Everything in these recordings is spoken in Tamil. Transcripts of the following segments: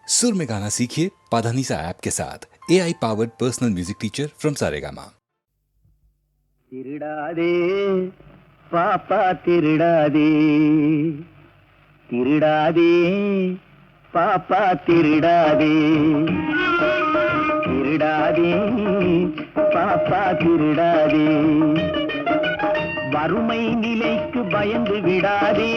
सुर में गाना सीखिए पाधानीसा ऐप के साथ AI powered personal music teacher from Saregama. திருடாதே பாப்பா திருடாதே திருடாதே பாப்பா திருடாதே திருடாதே பாப்பா திருடாதே வறுமை நிலைக்கு பயந்து விடாதே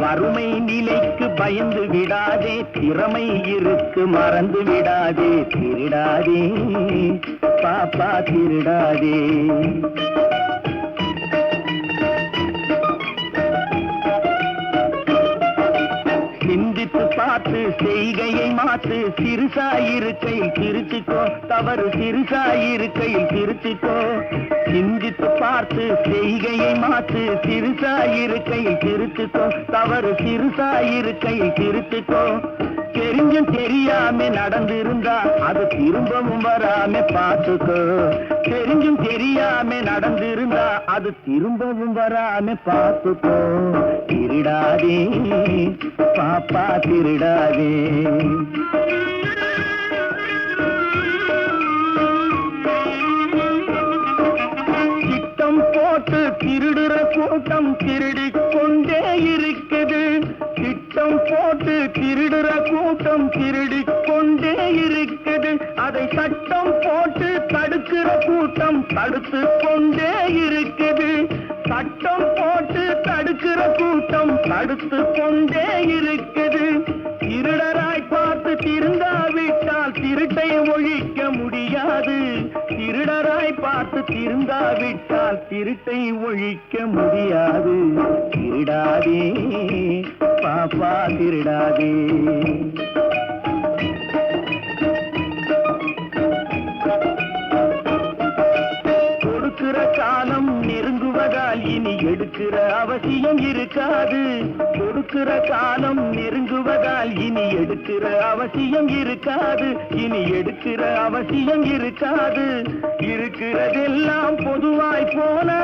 வறுமை நிலைக்கு பயந்து விடாதே திறமை இருக்கு மறந்து விடாதே திருடாதே பாப்பா திருடாதே சிந்தித்து பார்த்து செய்கையை மாற்று சிறுசாயிருக்கையில் திருச்சிக்கோ தவறு சிறுசாயிருக்கையில் திருச்சிக்கோ சிந்தித்து பார்த்து செய்கையை மாற்று சிறுசாயிருக்கையில் திருச்சிக்கோ தவறு சிறுசாயிருக்கையில் திருச்சிக்கோ தெரிஞ்சும் தெரியாம நடந்திருந்தா அது திரும்பவும் வராம பார்த்துக்கோ தெரிஞ்சும் தெரியாம நடந்திருந்தா அது திரும்பவும் வராம பார்த்துக்கோ திருடாதே பாப்பா திருடாதே திட்டம் போட்டு திருடுற கூட்டம் திருடிக் கொண்டே இருக்குது திட்டம் போட்டு திருடுற கூட்டம் திருடிக் கொண்டே இருக்குது அதை சட்டம் போட்டு தடுக்கிற கூட்டம் தடுத்து கொண்டே இருக்குது சட்டம் போட்டு தடுக்கிற கூட்டம் தடுத்து கொண்டே இருக்குது திருடராய் பார்த்து திருந்தாவிட்டால் திருட்டை ஒழிக்க முடியாது திருடராய் பார்த்து திருந்தாவிட்டால் திருட்டை ஒழிக்க முடியாது திருடாதே பாப்பா திருடாதே கொடுக்கிற காலம் நெருங்குவதால் இனி எடுக்கிற அவசியம் இருக்காது கொடுக்கிற காலம் நெருங்குவதால் இனி எடுக்கிற அவசியம் இருக்காது இனி எடுக்கிற அவசியம் இருக்காது இருக்கிறதெல்லாம் பொதுவாய் போனா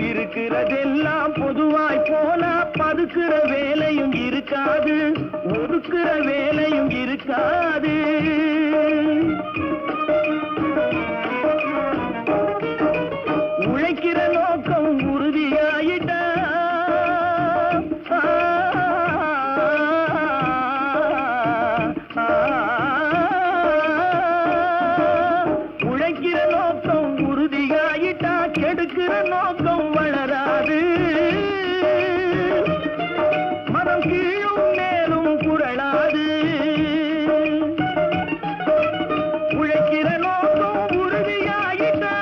இருக்கிறதெல்லாம் பொதுவாய் போனா பதுக்கிற வேலையும் இருக்காது ஒதுக்கிற வேலையும் இருக்காது உழைக்கிற நோக்கம் உறுதியாயிட்டா உழைக்கிற நோக்கம் உறுதியாயிட்டா கெடுக்கிற நோக்கம் வளராது மனம் கீழும் மேலும் குரலாது உழைக்கிற நோக்கம் உறுதியாயிட்டா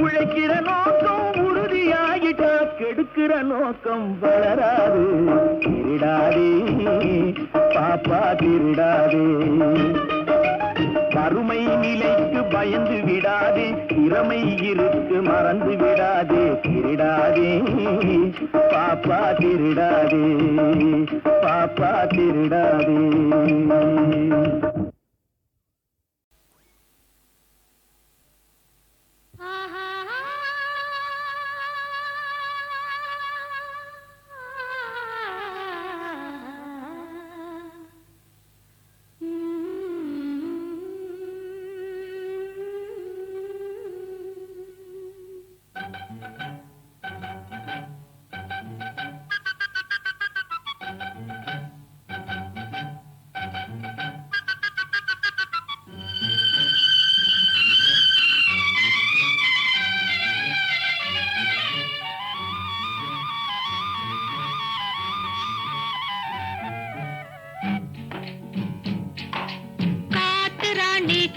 உழைக்கிற நோக்கம் உறுதியாயிட்டா கெடுக்கிற நோக்கம் வளராது திருடாதே பாப்பா திருடாதே வறுமை நிலைக்கு பயந்து விடாதே திறமை இருக்கு மறந்து விடாதே திருடாதே பாப்பா திருடாதே பாப்பா திருடாதே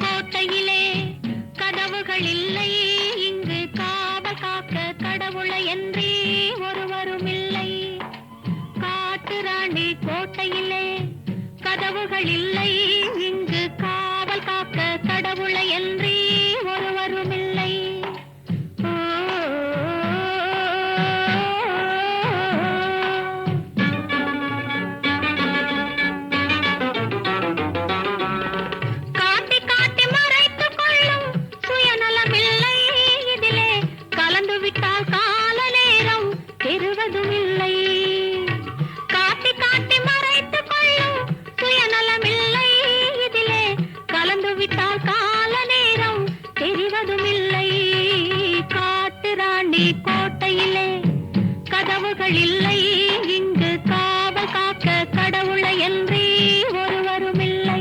கோட்டையிலே கதவுகள் இல்லை இங்கு காவல் காக்க கடவுளையன்றி ஒருவரும் இல்லை காட்டு ராணி கோட்டையிலே கதவுகள் இல்லை இங்கு காவல் காக்க கடவுளையன்றி ஒருவரும் இல்லை கதவுகள் இல்லை இங்கு காவல் காக்க கடவுளை என்றே ஒருவரும் இல்லை.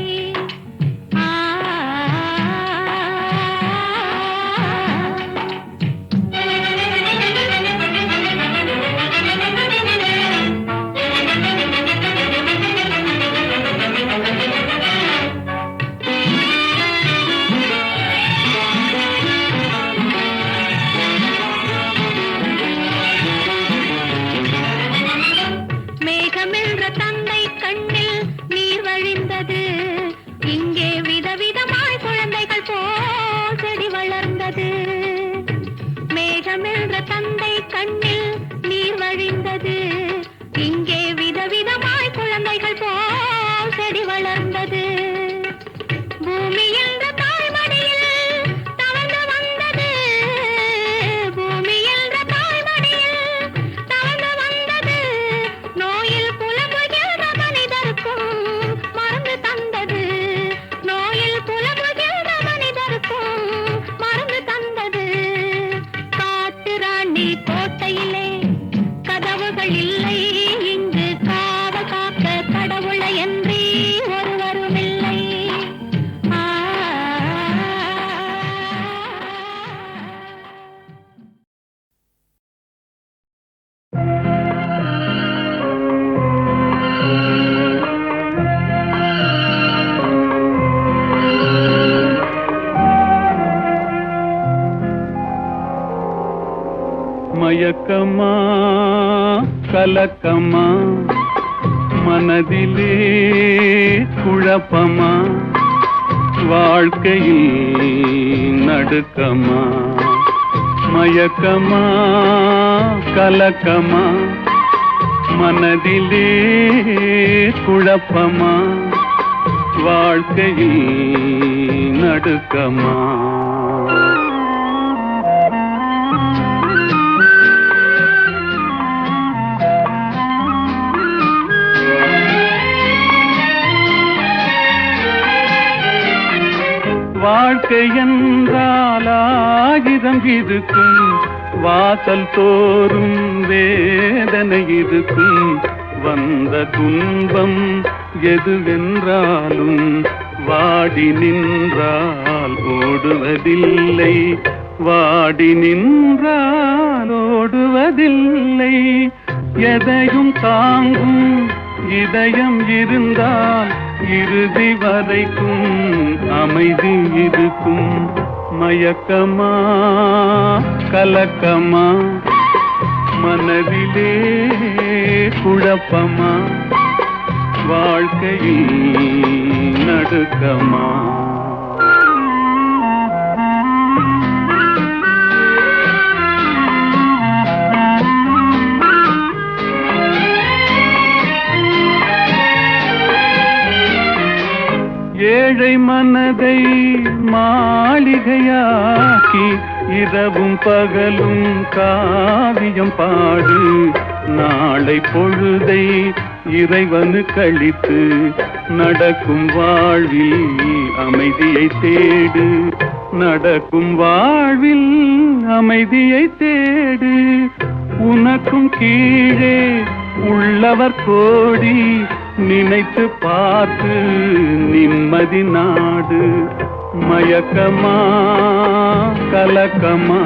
மேகமென்ற தந்தை கண்ணில் நீர் வழிந்தது, இங்கே விதவிதமாய் குழந்தைகள் போல் செடி வளர்ந்தது. மேகமென்ற தந்தை கண்ணில் நீர் வழிந்தது, இங்கே விதவிதமாய் குழந்தைகள் போல் செடி வளர்ந்தது. பூமி என்ற தாய்மடியில் தவழ்ந்து வந்தது, பூமி என்ற தாய்மடியில் தவழ்ந்து வந்தது. நோயில் புலம்புகின்ற மனிதருக்கும் மருந்து தந்தது, நோயில் புலம்புகின்ற மனிதருக்கும் மருந்து தந்தது. காட்டு ராணி கோட்டையிலே கதவுகள் இல்லை இங்கு காவல் காக்க கடவுளை என்றே ஒருவரும் இல்லை. மயக்கமா கலக்கமா மனதிலே குழப்பமா வாழ்க்கையில் நடுக்கமா. மயக்கமா கலக்கமா மனதிலே குழப்பமா வாழ்க்கையில் நடுக்கமா. வாழ்க்கை என்றால் ஆயிரம் இருக்கும், வாசல் தோறும் வேதனை இருக்கும். வந்த துன்பம் எதுவென்றாலும் வாடி நின்றால் ஓடுவதில்லை, வாடி நின்றால் ஓடுவதில்லை. எதையும் தாங்கும் இதயம் இருந்தால் இறுதி வரைக்கும் அமைதி இருக்கும். மயக்கமா கலக்கமா மனதிலே குழப்பமா வாழ்க்கையில் நடுக்கமா. ஏழை மனதை மாளிகையாக்கி இரவும் பகலும் காவியம் பாடு. நாளை பொழுதை இறைவனு கழித்து நடக்கும் வாழ்வில் அமைதியை தேடு, நடக்கும் வாழ்வில் அமைதியை தேடு. உனக்கும் கீழே உள்ளவர் கோடி, நினைத்து பார்த்து நிம்மதி நாடு. மயக்கமா கலக்கமா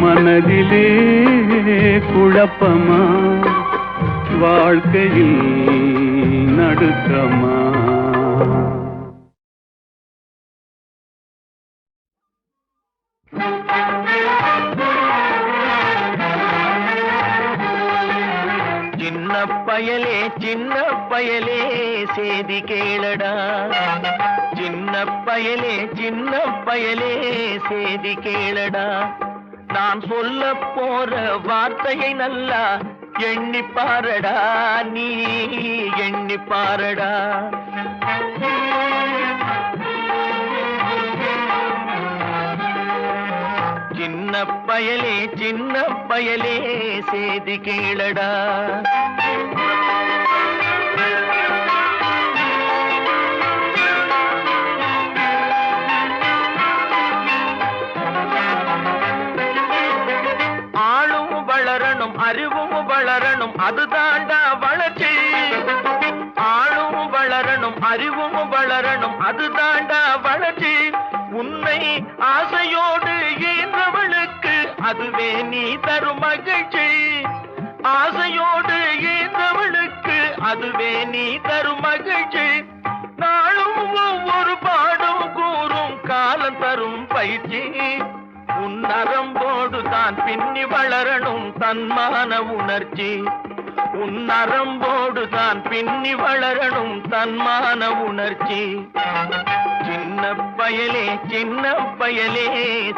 மனதிலே குழப்பமா வாழ்க்கையில் நடுக்கமா. சின்ன பயலே சின்ன பயலே சேதி கேளடா, சின்ன பயலே சின்ன பயலே சேதி கேளடா. நான் சொல்ல போற வார்த்தையை நல்லா எண்ணி பாரடா, நீ எண்ணி பாரடா. சின்ன பயலே சின்ன பயலே சேதி கேளடா. ஆளும் வளரணும் வளரணும் அறிவும் வளரணும் அதுதாண்டா வளர்ச்சி ஆளும் வளரணும் அறிவும் வளரணும் அதுதாண்டா வளர்ச்சி உன்னை ஆசையோடு ஈன்றவளுக்கு அதுவே நீ தரும் மகிழ்ச்சி ஆசையோடு ஈன்றவளுக்கு அதுவே நீ தரும் மகிழ்ச்சி நாளும் ஒவ்வொரு பாடும் கூறும் காலம் தரும் பயிற்சி உன் நரம்போடு தான் பின்னி வளரணும் தன்மான உணர்ச்சி உன் நரம்போடு தான் பின்னி வளரணும் தன்மான உணர்ச்சி சின்ன பயலே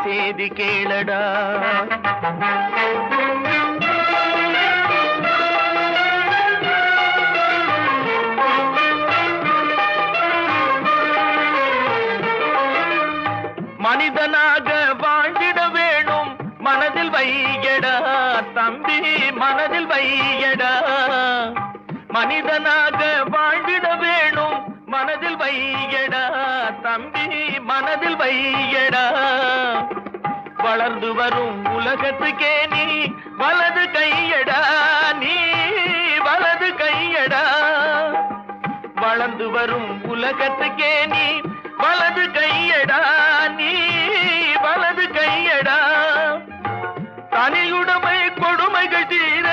சேதி கேளடா மனிதனாக வாழ்ந்திட வேணும் மனதில் வையடா தம்பி மனதில் வையடா மனிதனாக வாழ்ந்திட வேணும் மனதில் வையடா தம்பி மனதில் வையடா வளர்ந்து வரும் உலகத்துக்கே நீ வலது கையடா நீ வலது கையடா வளர்ந்து வரும் உலகத்துக்கே நீ வலது கையடா நீ வலது கையடா தனியுடைமை கொடுமைகள் தீர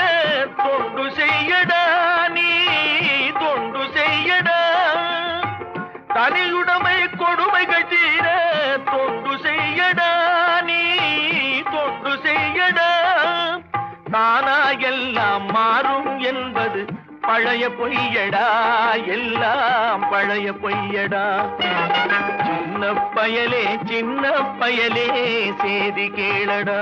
தொண்டு செய்யடா நீ தொண்டு செய்யடா தனியுடைமை கொடுமைகள் தீர தொண்டு செய்யடா நீ தொண்டு செய்யடா தானா எல்லாம் மாறும் என்பது பழைய பொய்யடா எல்லாம் பழைய பொய்யடா சின்ன பயலே சேதி கேளடா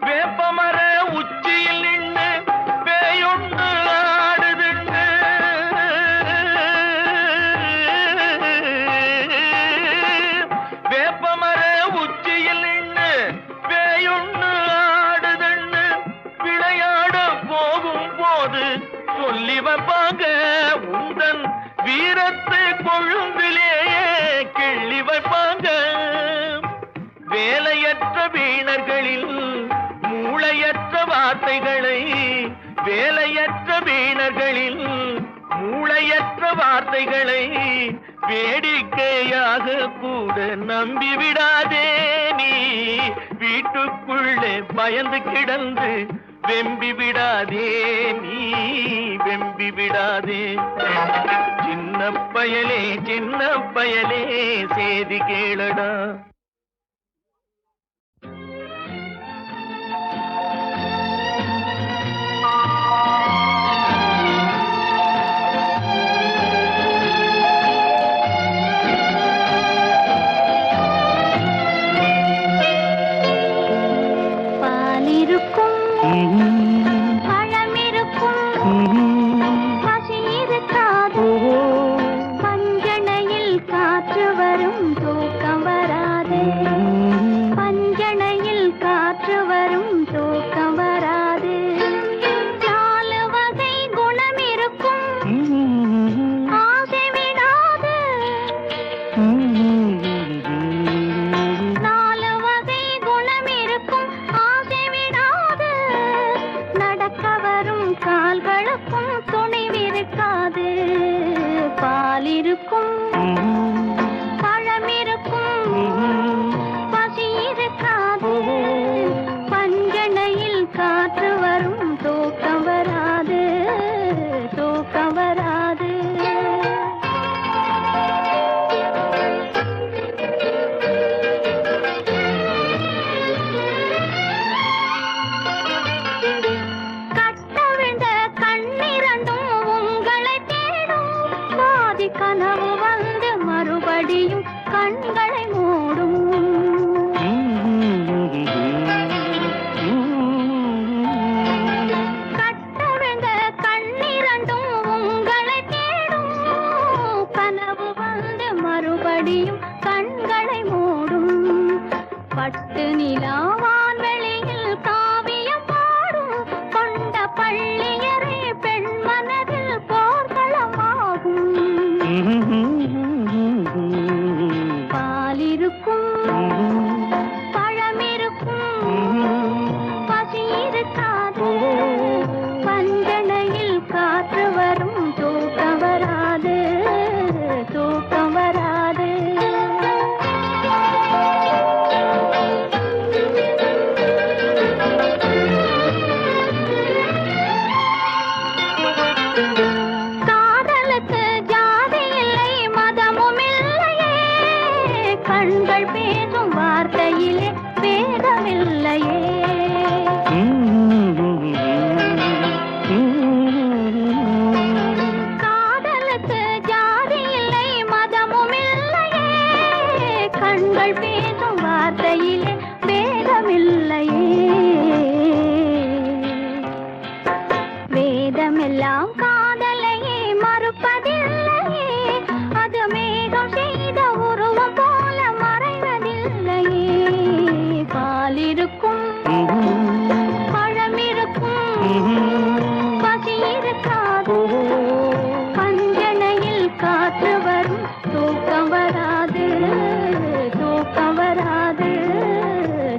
வேப்பமர உச்சியில் நின்று பேயொன்று ஆடுதுண்டு வேப்பமர உச்சியில் நின்று பேயொன்று ஆடுதுண்டு விளையாட போகும் போது சொல்லி வைப்பாங்க உந்தன் வீரத்தை கொழும்பிலேயே கிள்ளி வைப்பாங்க வேலையற்ற வீணர்களில் மூளையற்ற வார்த்தைகளை வேலையற்ற வீணர்களில் மூளையற்ற வார்த்தைகளை வேடிக்கையாக கூட நம்பிவிடாதே நீ வீட்டுக்குள்ளே பயந்து கிடந்து வெம்பி விடாதே நீ வெம்பி விடாதே சின்ன பயலே சேதி கேளடா பட்டு நிலாவான் வெளியில் காவியம் பாடும் கொண்ட பள்ளியரை பெண் மனதில் பழமெல்லாம் காதலையே மறுப்பதில்லையே, அது மேகம் செய்த உருவம் போல மறைவதில்லையே. பாலிருக்கும் பழமிருக்கும் பசி இருக்காது, பஞ்சனையில் காற்று வரும் தூக்கம் வராது, தூக்கம் வராது,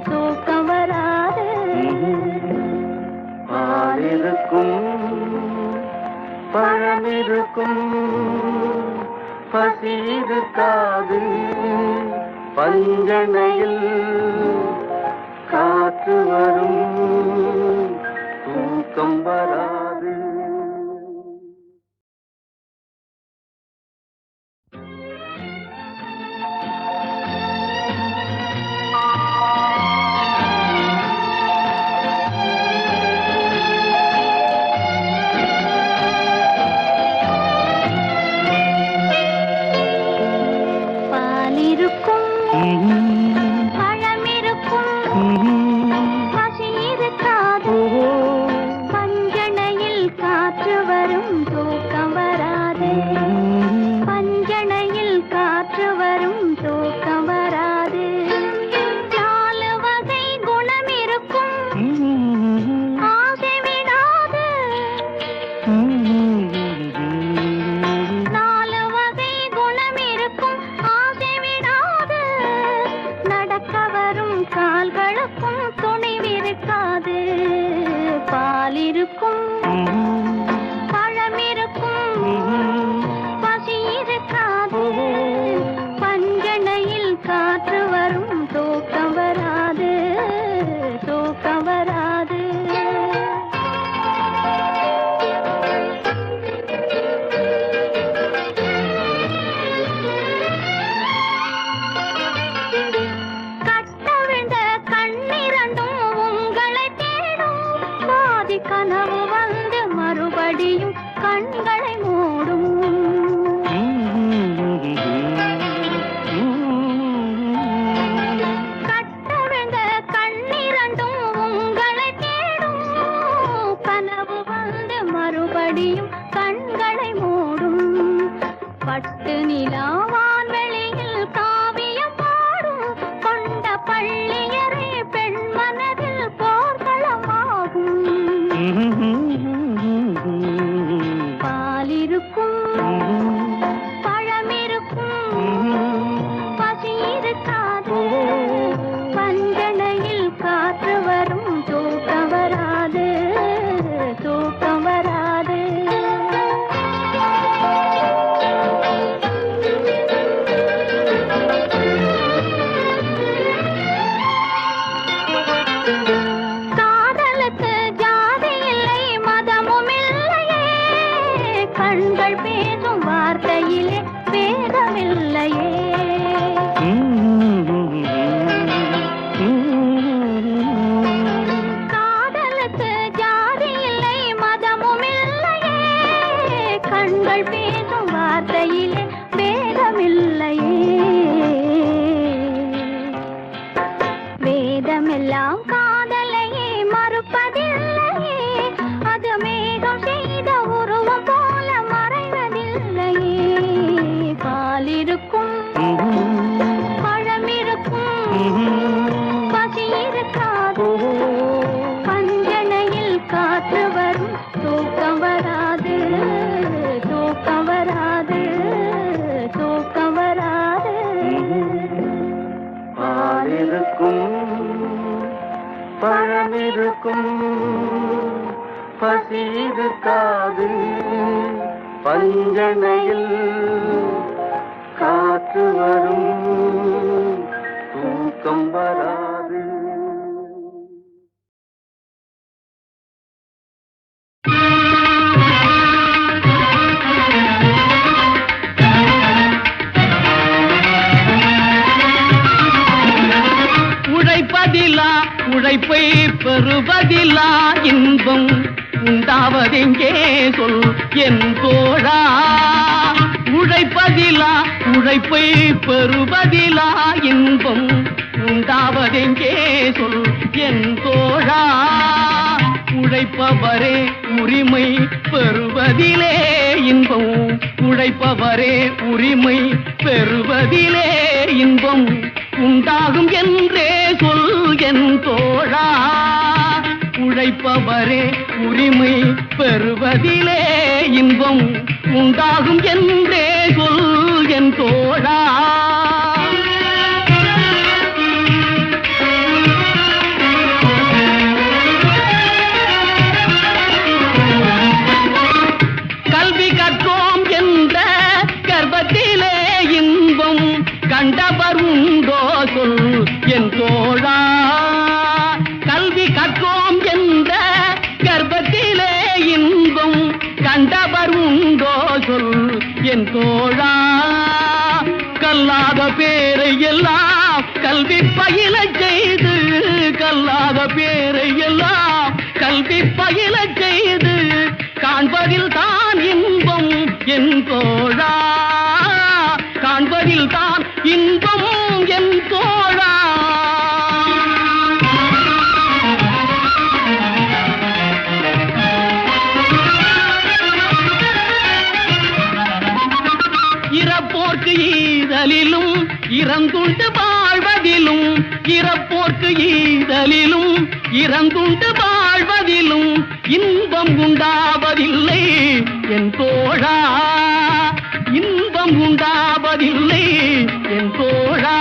தூக்கம் வராது. பாலிருக்கும் பழமிருக்கும் பசி இருக்காது, பஞ்சனையில் காற்று வரும் தூக்கம் வராது. பாலிருக்கும் பழமிருக்கும் பசி இருக்காது, பஞ்சனையில் காற்று வரும் தூக்கம் வராது, பஞ்சனையில் காற்று வரும் தூக்கம் வராது. நாலு வகை குணம் இருக்கும் ஆசை விடாது, நாலு வகை குணம் இருக்கும் ஆசை விடாது, நடக்க வரும் கால்களுக்கும் துணிவிருக்காது. பாலிருக்கும் பழமிருக்கும் பசி இருக்காது, பஞ்சனையில் காற்று வரும் தூக்கம் வராது, தூக்கம் வராது. கட்டவிழ்ந்த கண்ணிரண்டும் உங்களை தேடும், பாதி கனவு வந்து மறுபடியும் கண்களை மூடும். கட்டவிழ்ந்த கண்ணிரண்டும் உங்களை தேடும், கனவு வந்து மறுபடியும் கண்களை மூடும். பட்டு நிலாவான் வெளியில் காவியம் பாடும், கொண்ட பள்ளியரே பெண் மனதில் போர்களமாகும். பாலிருக்கும் பழமிருக்கும் பசி இருக்காது, பஞ்சனையில் காற்று வரும் தூக்கம் வராது, தூக்கம் வராது. காதலுக்கு ஜாதி இல்லை மதமும் இல்லையே, கண்கள் பேசும் வார்த்தையிலே வேதமில்லையே. காதலுக்கு ஜாதி இல்லை மதமும் இல்லையே, கண்கள் பேசும் வார்த்தையிலே வேதமில்லையே. வேதமெல்லாம் காதலையே மறுப்பதில்லையே, அது மேகம் செய்த உருவம் போல மறைவதில்லையே. பாலிருக்கும் பழமிருக்கும் பசி இருக்காது, பஞ்சனையில் காற்று வரும் தூக்கம் வராது, தூக்கம் வராது, தூக்கம் வராது. பாலிருக்கும் பழமிருக்கும் பசி இருக்காது, பஞ்சனையில் காற்று வரும் தூக்கம் வராது. உழைப்பதிலா உழைப்பை பெறுவதிலா இன்பம் உண்டாவதெங்கே சொல் என் தோழா. உழைப்பதிலா உழைப்பை பெறுவதிலா இன்பம் உண்டாவதெங்கே சொல் என் தோழா. உழைப்பவரே உரிமை பெறுவதிலே இன்பம். உழைப்பவரே உரிமை பெறுவதிலே இன்பம் உண்டாகும் என்றே சொல் என் தோழா. உழைப்பவரே உரிமை பெறுவதிலே இன்பம் உண்டாகும் என்றே சொல் என் தோழா. கல்வி கற்றோம் என்ற கர்ப்பத்திலே இன்பம் கண்டவர் உண்டோ சொல் என் தோழா. கல்வி கற்றோம் என்ற கர்ப்பத்திலே இன்பம் கண்டவர் உண்டோ சொல் என் தோழா. கல்லாத பேரை எல்லாம் கல்வி பயில செய்து, கல்லாத பேரை எல்லாம் கல்வி பயில செய்து காண்பதில் தான் இன்பம் என் தோழா. காண்பதில் தான் இன்பம் என் தோழா. இறப்போர்க்கு ஈதலிலும் இறந்துண்டு வாழ்வதிலும், இறப்போர்க்கு ஈதலிலும் இறந்துண்டு வாழ்வதிலும் இன்பம் உண்டாவதில்லை என் தோழா. இன்பம் உண்டாவதில்லை என் தோழா.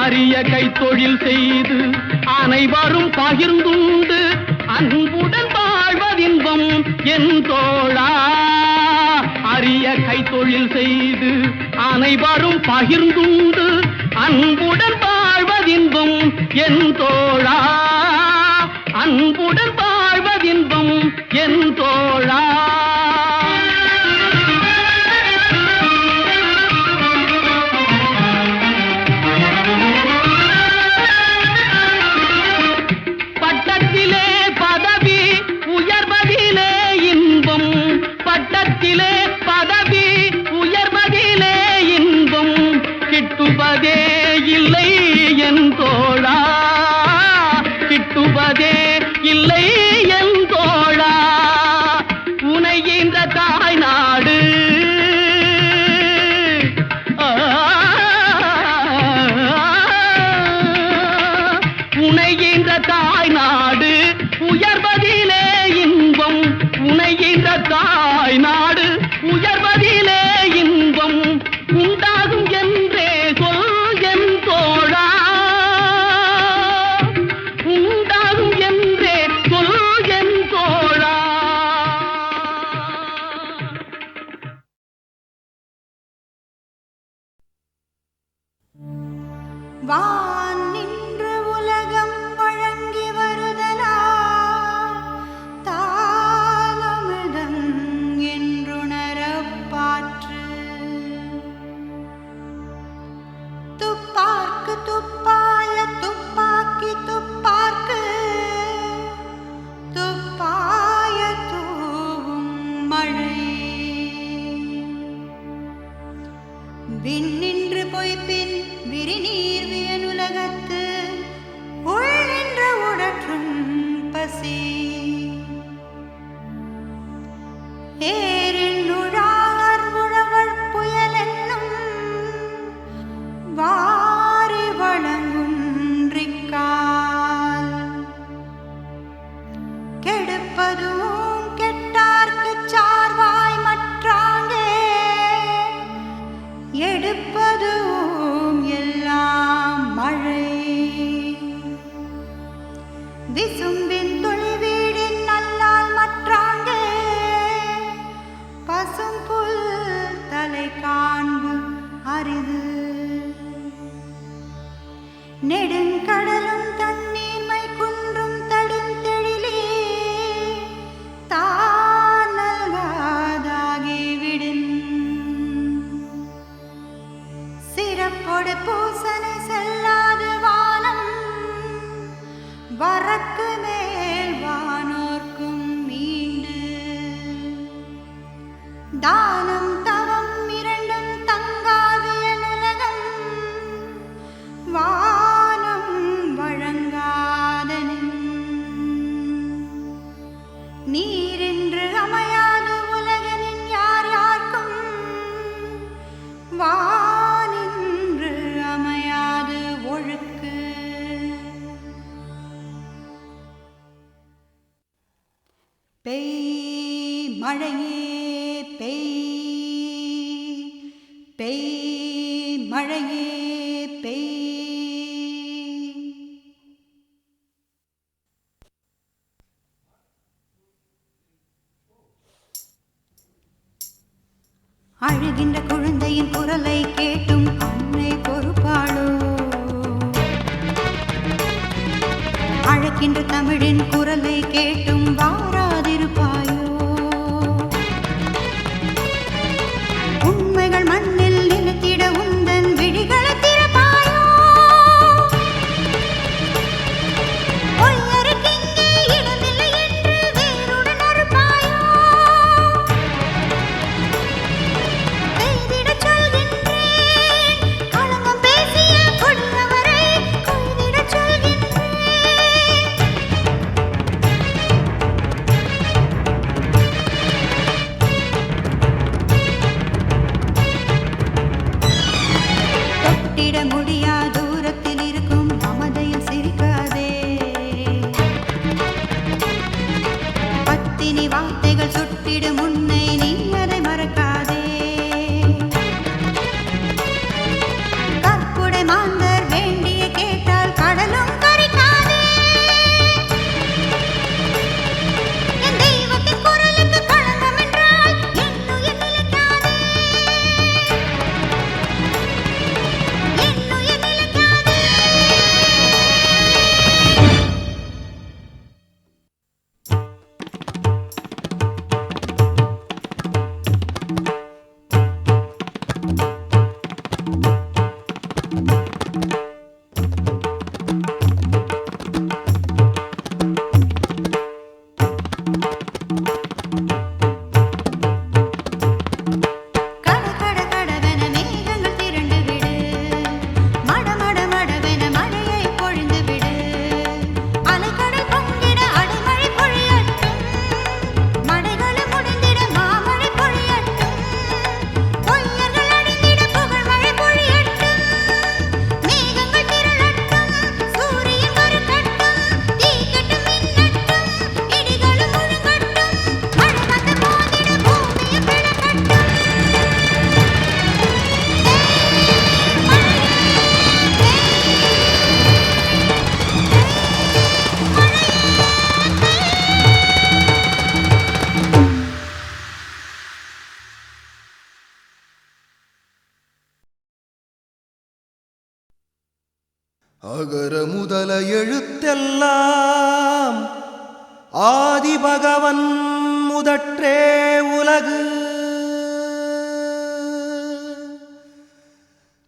அரிய கைத்தொழில் செய்து அனைவரும் பகிர்ந்துண்டு அன்புடன் வாழ்வதின்பம் என் தோழா. அரிய கைத்தொழில் செய்து அனைவரும் பகிர்ந்துண்டு அன்புடன் வாழ்வதின்பம் என் தோழா. அன்புடன் வாழ்வதின்பம் என் தோழா. பட்டத்திலே பதவி உயர்வதிலே இன்பம், பட்டத்திலே பதவி உயர்வதிலே இன்பம் கிட்டுவதே இல்லை என் தோழா. கிட்டுவதே இல்லை என் தோழா. உனைகின்ற தாய் நாடு உனைகின்ற தாய் நாடு உயர்வதிலே இன்பம். உனைகின்ற தாய் நாடு உயர்வதிலே இன்பம் உண்டாகும் என்றே சொல் என் தோழா. உண்டாகும் என்றே சொல் என் தோழா. வான் நின்று உலகம் வழங்கி வருதலா தாளமிதம் என்றுணரப் பாற்று. துப்பார்க்கு துப்பாய துப்பாக்கி துப்பார்க்கு துப்பாய தூவும் மழை. விண்ணின்று பொய்ப்பின் விரிநீர் வியனுலகத்து உள் நின்ற உடற்றும் பசி. ஏரின் உழார் உழவர் புயல் என்னும் வாரி வழங்குன்றிக்கால். கெடுப்பதும் கெட்டார்க்குச் சார்வாய் மற்றாங்கே எடுப்பதும் எல்லாம் மழை. விசும்பின் தொழிவீடின் நல்லால் மற்றாங்கே பசும் புல் தலை காண்பு அரிது. நெடுங்கடலும் தண்ணீர்மை குன்றும் தடுந்தெழிலே தான் நல்காதாகிவிடின். சிறப்பொடு பூசனை செல்லாது வானம் வரக்கு மேல் வானோர்க்கும் மீண்டு. தானம் தவம் இரண்டும் தங்காவிய நுலகம் வானம் வழங்காதனின். நீ மழையே பெய் பெய் மழையே பெய். அழுகின்ற குழந்தையின் குரலை கேட்டும் அன்னை பொறுப்பாளோ? அழகின்ற தமிழின் குரலை கேட்டும் வாராதிருப்பாயோ? உண்மைகள் மண்ணில் நிலத்திட உந்தன் விழிகளை திறப்பாயோ? பொய்யருக்கிங்கே இடமில்லை என்று வேருடன் அறுப்பாயோ? பெய்திடச் சொல்கின்றேன் களங்கம் பேசிய கொடியவரை கொய்திடச் சொல்கின்றேன். தொட்டிட முடியா தூரத்தில் இருக்கும் மமதையில் சிரிக்காதே. பத்தினி வார்த்தைகள் சுட்டிடும் உன்னை நீ அதை மறக்காதே. கற்புடை மாந்தர் வேண்டிய கேட்டால் கடலும் கரிக்காதே. என் தெய்வத்தின் குரலுக்கு களங்கம் என்றால் என்னுயிர் நிலைக்காதே. என்னுயிர் நிலைக்காதே. கட கட கடவென மேகங்கள் திரண்டு விடு. மட மட மடவென மழையை பொழிந்து விடு. அலைக்கடல் பொங்கிட அடைமழை பொழியட்டும். மடைகளும் முடிந்திட மாமழை பொழியட்டும். பொய்யர்கள் அழிந்திட புகழ் மழை பொழியட்டும். மேகங்கள் திரளட்டும். சூரியன் கருக்கட்டும். தீக்கட்டும் மின்னட்டும். இடிகளும் முழங்கட்டும். மழை வந்து மோதிட பூமியும் பிளக்கட்டும். அகர முதல எழுத்தெல்லாம் ஆதி பகவன் முதற்றே உலகு.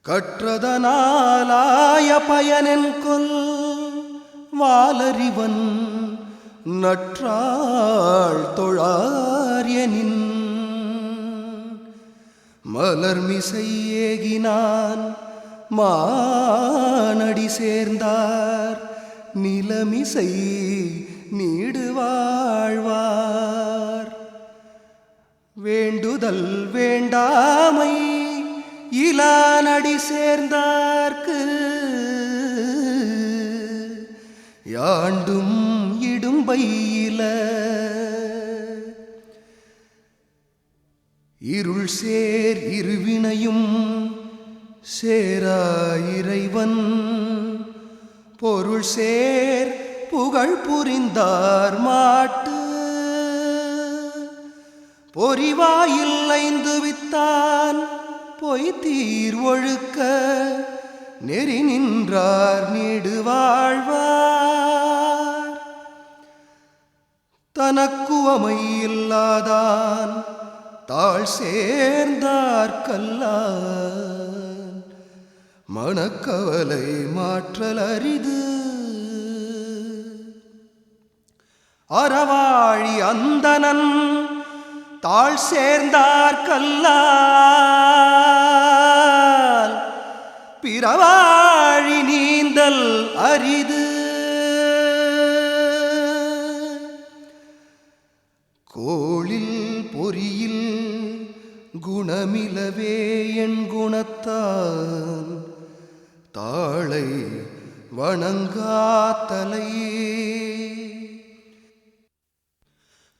கற்றதனாலாய பயனென்கொல் வாலறிவன் நற்றாள் தொழார்யனின். மலர்மிசை ஏகினான் மானடி சேர்ந்தார் நிலமிசை நீடு வாழ்வார். வேண்டுதல் வேண்டாமை இலானடி சேர்ந்தார்க்கு யாண்டும் இடும்பையில. இருள் சேர் இருவினையும் சேரா இறைவன் பொருள் சேர் புகழ் புரிந்தார் மாட்டு. பொறிவாயில் ஐந்து வித்தான் பொய்தீர் ஒழுக்க நெறி நின்றார் நீடு வாழ்வார். தனக்குவமை இல்லாதான் தாழ் சேர்ந்தார் கல்லான். மனக்கவலை மாற்றல் அரிது. அறவாழி அந்தணன் தாழ் சேர்ந்தார் கல்லால். பிறவாழி நீந்தல் அரிது. கோளில் பொறியில் குணமிலவே என் குணத்தான் தாளை வணங்காத்தலையே.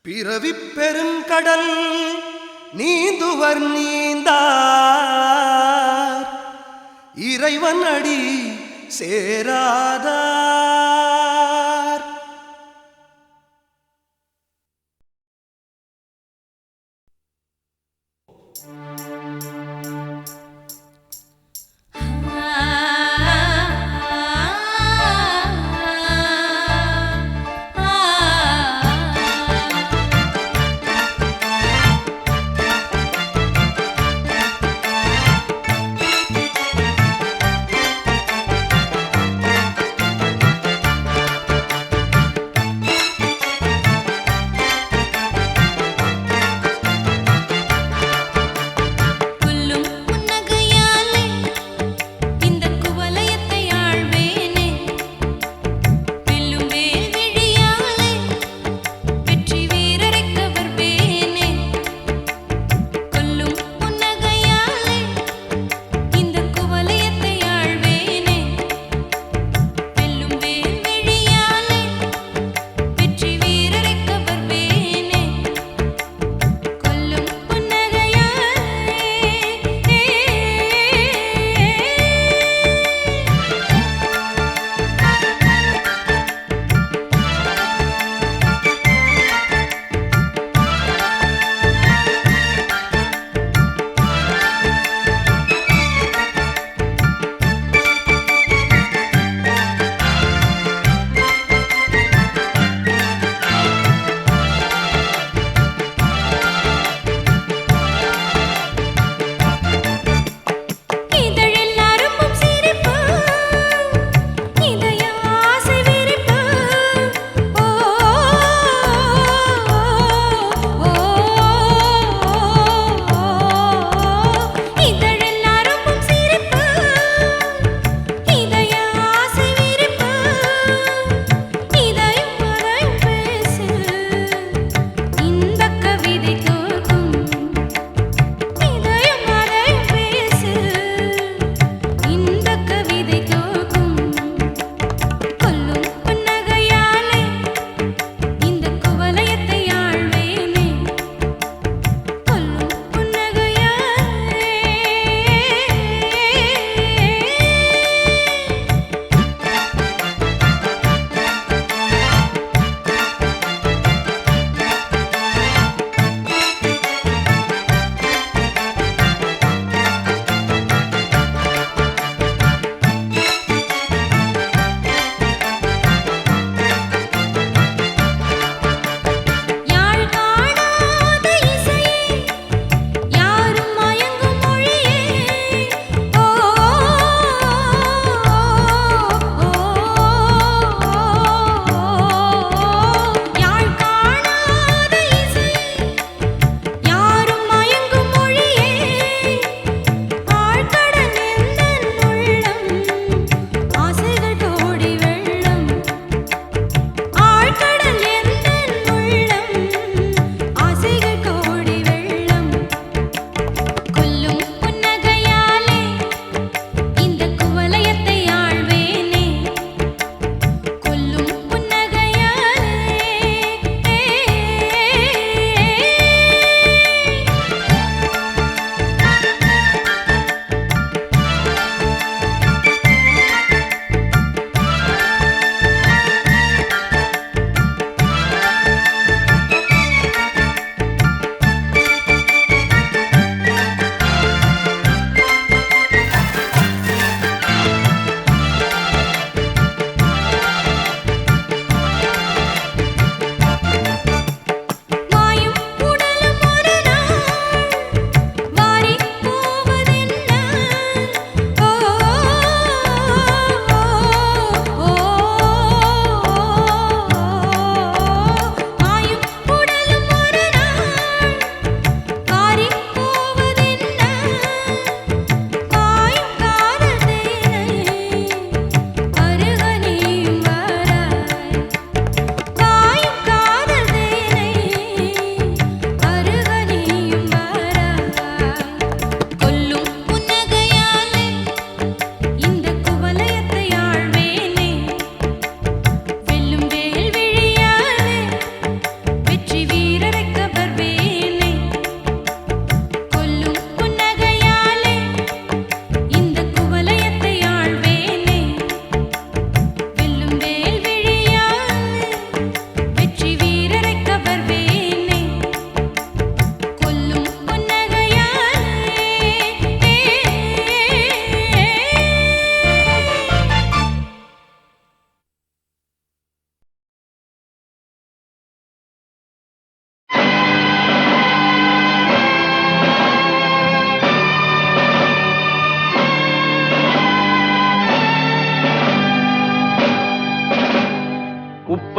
பிறவி பெருங்கடல் நீந்துவர் நீந்தார் இறைவன் அடி சேராதார். புல்லு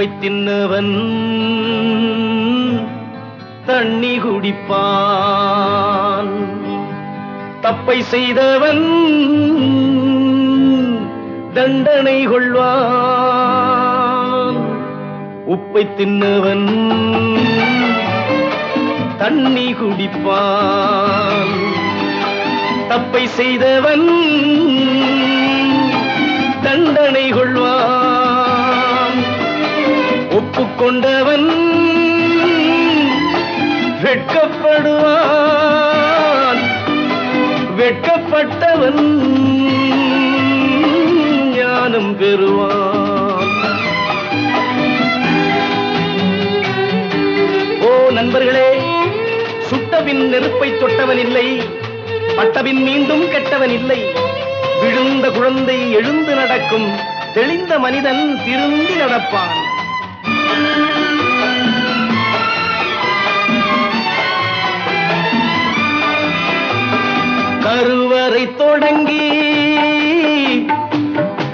உப்பை தின்னவன் தண்ணி குடிப்பான், தப்பை செய்தவன் தண்டனை கொள்வான். உப்பை தின்னவன் தண்ணி குடிப்பான், தப்பை செய்தவன் தண்டனை கொள்வான். ஒப்புக்கொண்டவன் வெட்கப்படுவான், வெட்கப்பட்டவன் ஞானம் பெறுவான். ஓ நண்பர்களே, சுட்டபின் நெருப்பை தொட்டவன் இல்லை, பட்டபின் மீண்டும் கெட்டவன் இல்லை. விழுந்த குழந்தை எழுந்து நடக்கும், தெளிந்த மனிதன் திருந்தி நடப்பான். கருவறை தொடங்கி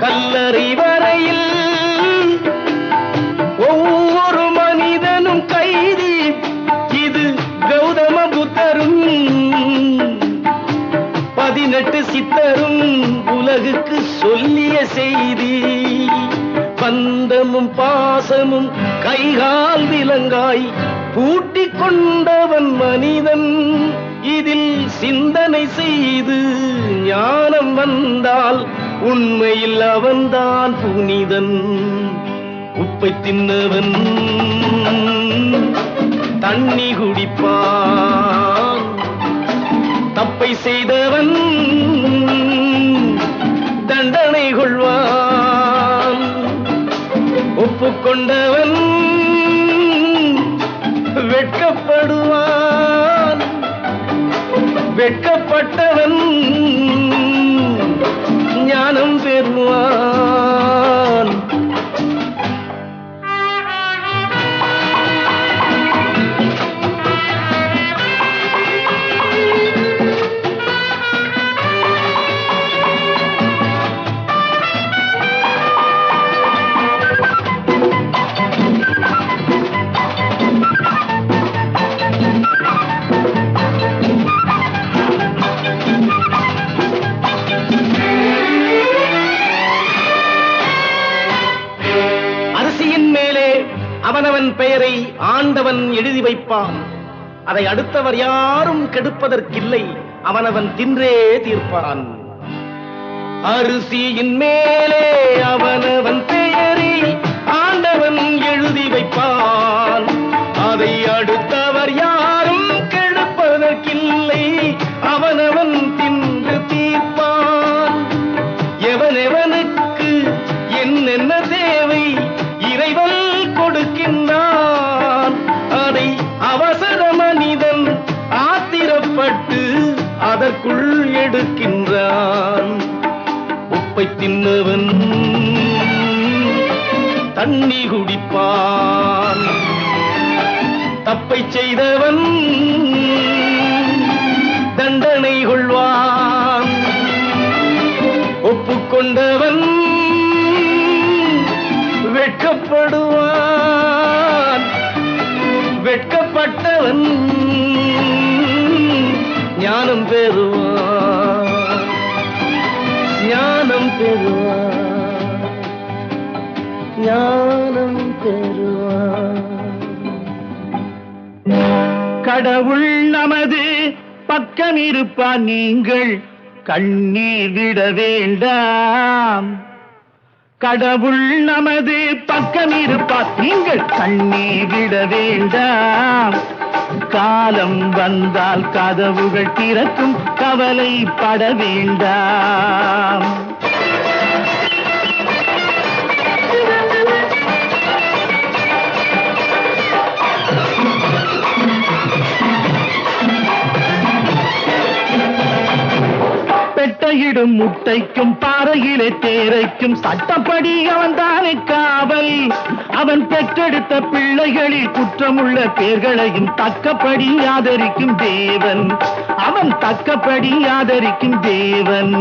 கல்லறை வரையில் ஒவ்வொரு மனிதனும் கைதி. இது கௌதம புத்தரும் 18 சித்தரும் உலகுக்கு சொல்லிய செய்தி. பந்தமும் பாசமும் கைகால் விலங்காய் பூட்டிக் கொண்டவன் மனிதன். இதில் சிந்தனை செய்து ஞானம் வந்தால் உண்மையில் அவன்தான் புனிதன். உப்பை தின்னவன் தண்ணி குடிப்பான், தப்பை செய்தவன் தண்டனை கொள்வான். ஒப்புக்கொண்டவன் வெட்கப்படுவான், வெட்கப்பட்டவன் ஞானம் பெறுவான். அவனவன் பெயரை ஆண்டவன் எழுதி வைப்பான். அதை அடுத்தவர் யாரும் கெடுப்பதற்கில்லை, அவனவன் தின்றே தீர்ப்பான். அரிசியின் மேலே அவனவன் பெயரை ஆண்டவன் எழுதி வைப்பான். அதை அடுத்தவர் யாரும் கெடுப்பதற்கில்லை, அவனவன் தின்று தீர்ப்பான். எவனெவனுக்கு என்னென்ன தேவை இறைவன் கொடுக்கின்றான். அதை அவசர மனிதன் ஆத்திரப்பட்டு அதற்குள் எடுக்கின்றான். உப்பை தின்னவன் தண்ணி குடிப்பான், தப்பை செய்தவன் தண்டனை கொள்வான். ஒப்புக்கொண்டவன் வெட்கப்படுவான், வெட்கப்பட்டவன் ஞானம் பெறுவான், ஞானம் பெறுவான், ஞானம் பெறுவான். கடவுள் நமது பக்கம் இருப்பான், நீங்கள் கண்ணீர் விட வேண்டாம். கடவுள் நமது பக்கம் இருப்பார், நீங்கள் கண்ணீர் விட வேண்டாம். காலம் வந்தால் கதவுகள் திறக்கும், கவலைப்பட வேண்டாம். பெட்டையிடும் முட்டைக்கும் பாறையிலே தேரைக்கும் சட்டப்படி அவன் தானே காவல். அவன் பெற்றெடுத்த பிள்ளைகளில் குற்றமுள்ள பேர்களையும் தக்கப்படி ஆதரிக்கும் தேவன், அவன் தக்கப்படி ஆதரிக்கும் தேவன்.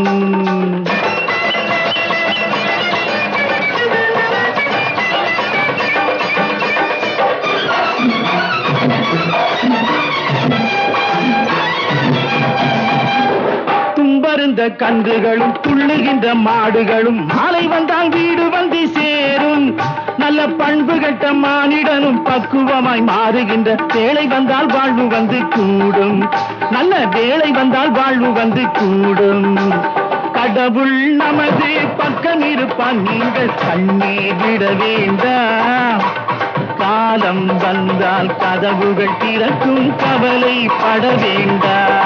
வந்த கன்றுகளும் துள்ளுகின்ற மாடுகளும் மாலை வந்தால் வீடு வந்து சேரும். நல்ல பண்பு கட்ட மானிடனும் பக்குவமாய் மாறுகின்ற வேளை வந்தால் வாழ்வு வந்து கூடும். நல்ல வேளை வந்தால் வாழ்வு வந்து கூடும். கடவுள் நமது பக்கம் இருப்பான், நீங்கள் கண்ணீர் விட வேண்டாம். காலம் வந்தால் கதவுகள் திறக்கும், கவலைப்பட வேண்டாம்.